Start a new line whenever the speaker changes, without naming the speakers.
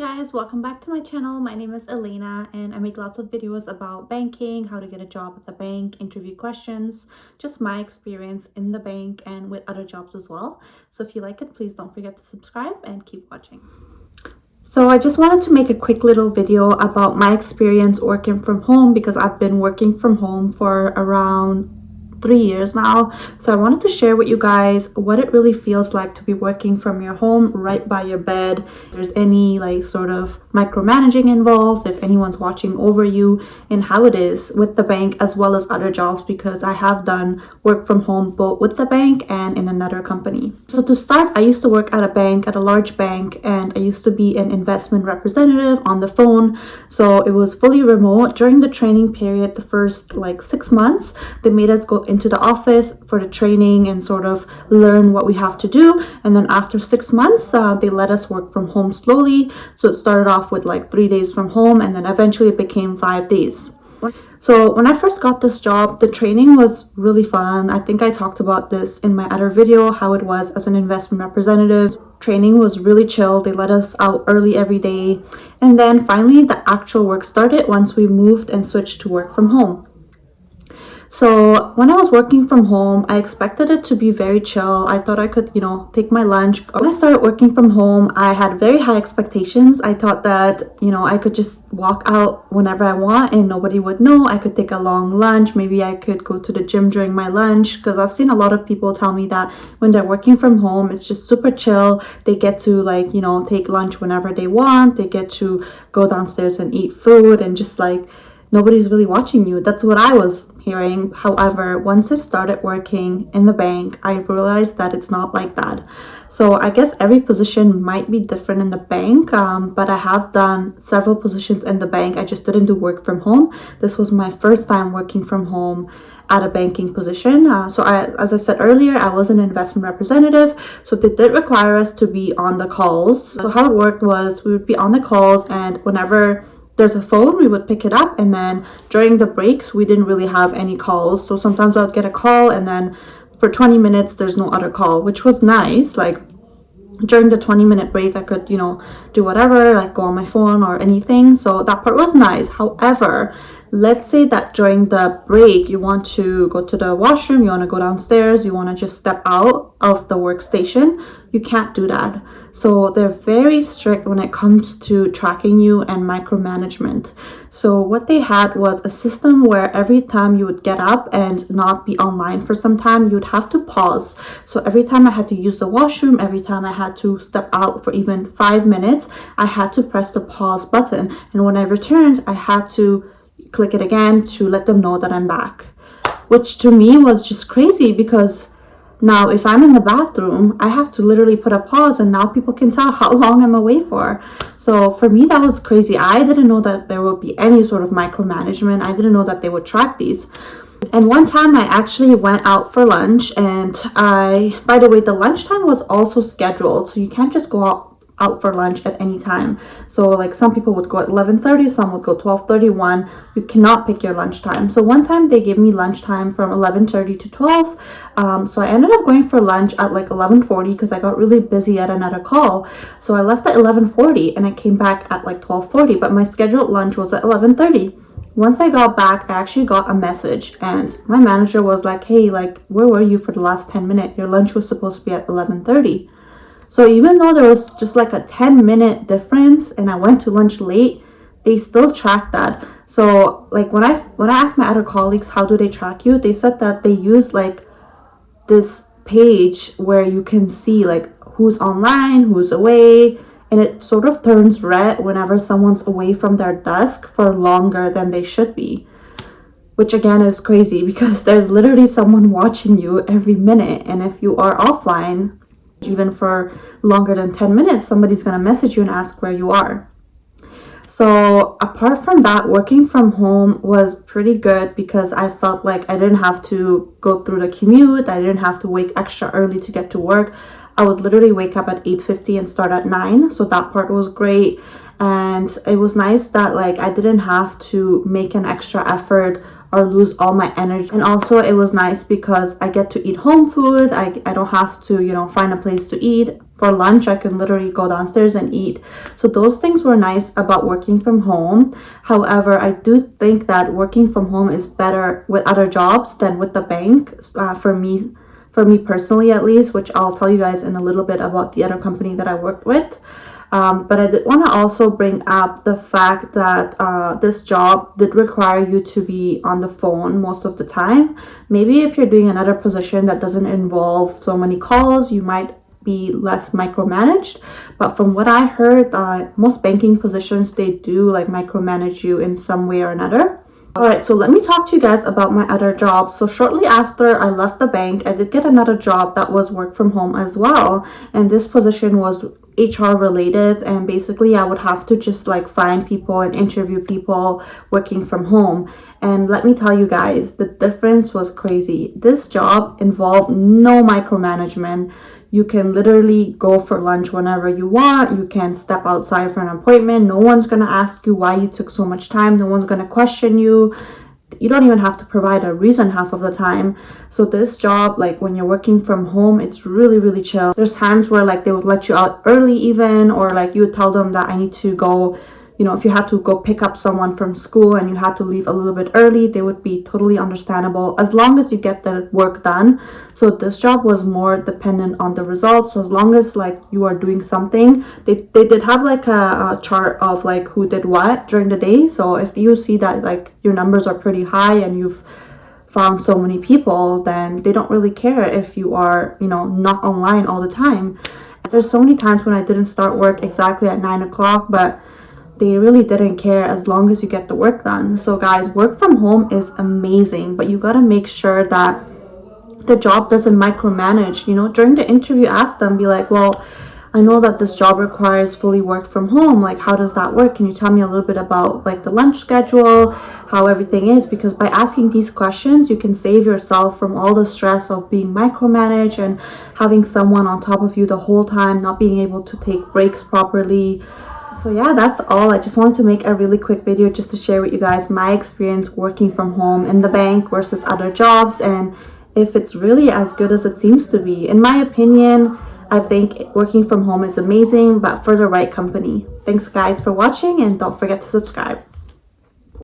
guys, welcome back to my channel. My name is Elena and I make lots of videos about banking, how to get a job at the bank, interview questions, just my experience in the bank and with other jobs as well. So if you like it, please don't forget to subscribe and keep watching. So I just wanted to make a quick little video about my experience working from home because I've been working from home for around 3 years now. So I wanted to share with you guys what it really feels like to be working from your home right by your bed. If there's any like sort of micromanaging involved, if anyone's watching over you, and how it is with the bank as well as other jobs, because I have done work from home both with the bank and in another company. So to start, I used to work at a bank, at a large bank, and I used to be an investment representative on the phone. So it was fully remote. During the training period, the first like 6 months, they made us go into the office for the training and sort of learn what we have to do. And then after 6 months, they let us work from home slowly. So it started off with like 3 days from home, and then eventually it became 5 days. So when I first got this job, the training was really fun. I think I talked about this in my other video, how it was as an investment representative. Training was really chill. They let us out early every day. And then finally the actual work started once we moved and switched to work from home. So when I was working from home, I expected it to be very chill. I thought I could, take my lunch. When I started working from home, I had very high expectations. I thought that, I could just walk out whenever I want and nobody would know. I could take a long lunch. Maybe I could go to the gym during my lunch, because I've seen a lot of people tell me that when they're working from home, it's just super chill. They get to take lunch whenever they want. They get to go downstairs and eat food and just nobody's really watching you. That's what I was hearing. However, once I started working in the bank, I realized that it's not like that. So I guess every position might be different in the bank, but I have done several positions in the bank. I just didn't do work from home. This was my first time working from home at a banking position. As I said earlier, I was an investment representative, so they did require us to be on the calls. So how it worked was we would be on the calls, and whenever there's a phone, we would pick it up, and then during the breaks we didn't really have any calls. So sometimes I would get a call and then for 20 minutes there's no other call, which was nice. During the 20-minute break I could do whatever, go on my phone or anything, so that part was nice. However, let's say that during the break you want to go to the washroom, you want to go downstairs, you want to just step out of the workstation, you can't do that. So they're very strict when it comes to tracking you and micromanagement. So what they had was a system where every time you would get up and not be online for some time, you would have to pause. So every time I had to use the washroom, every time I had to step out for even 5 minutes, I had to press the pause button. And when I returned, I had to click it again to let them know that I'm back, which to me was just crazy, because now if I'm in the bathroom, I have to literally put a pause, and now people can tell how long I'm away for. So for me, that was crazy. I didn't know that there would be any sort of micromanagement. I didn't know that they would track these. And one time I actually went out for lunch, and by the way, the lunchtime was also scheduled, so you can't just go out for lunch at any time. So some people would go at 11:30, some would go 12:31. You cannot pick your lunchtime. So one time they gave me lunchtime from 11:30 to 12. So I ended up going for lunch at 11:40 because I got really busy at another call. So I left at 11:40 and I came back at 12:40, but my scheduled lunch was at 11:30. Once I got back, I actually got a message, and my manager was like, hey, where were you for the last 10 minutes? Your lunch was supposed to be at 11:30. So even though there was just a 10-minute difference and I went to lunch late, they still tracked that. So when I asked my other colleagues how do they track you, they said that they use this page where you can see who's online, who's away, and it sort of turns red whenever someone's away from their desk for longer than they should be. Which again is crazy, because there's literally someone watching you every minute, and if you are offline even for longer than 10 minutes, somebody's going to message you and ask where you are. So apart from that, working from home was pretty good because I felt like I didn't have to go through the commute. I didn't have to wake extra early to get to work. I would literally wake up at 8:50 and start at 9. So that part was great. And it was nice that I didn't have to make an extra effort or lose all my energy. And also it was nice because I get to eat home food. I don't have to find a place to eat for lunch, I can literally go downstairs and eat. So those things were nice about working from home. However, I do think that working from home is better with other jobs than with the bank, for me personally at least, which I'll tell you guys in a little bit about the other company that I worked with. But I did want to also bring up the fact that this job did require you to be on the phone most of the time. Maybe if you're doing another position that doesn't involve so many calls, you might be less micromanaged. But from what I heard, most banking positions, they do like micromanage you in some way or another. Alright, so let me talk to you guys about my other jobs. So shortly after I left the bank, I did get another job that was work from home as well. And this position was HR related, and basically I would have to just like find people and interview people working from home. And let me tell you guys, the difference was crazy. This job involved no micromanagement. You can literally go for lunch whenever you want. You can step outside for an appointment. No one's going to ask you why you took so much time. No one's going to question you. You don't even have to provide a reason half of the time. So this job, like when you're working from home, it's really, really chill. There's times where like they would let you out early even, or like you would tell them that I need to go, if you had to go pick up someone from school and you had to leave a little bit early, they would be totally understandable as long as you get the work done. So this job was more dependent on the results. So as long as like you are doing something, they did have like a chart of like who did what during the day. So if you see that like your numbers are pretty high and you've found so many people, then they don't really care if you are, not online all the time. There's so many times when I didn't start work exactly at 9 o'clock, but they really didn't care as long as you get the work done. So guys, work from home is amazing, but you gotta make sure that the job doesn't micromanage. During the interview, ask them, be like, well, I know that this job requires fully work from home. Like, how does that work? Can you tell me a little bit about like the lunch schedule, how everything is? Because by asking these questions, you can save yourself from all the stress of being micromanaged and having someone on top of you the whole time, not being able to take breaks properly. So yeah, that's all. I just wanted to make a really quick video just to share with you guys my experience working from home in the bank versus other jobs, and if it's really as good as it seems to be. In my opinion, I think working from home is amazing, but for the right company. Thanks guys for watching, and don't forget to subscribe.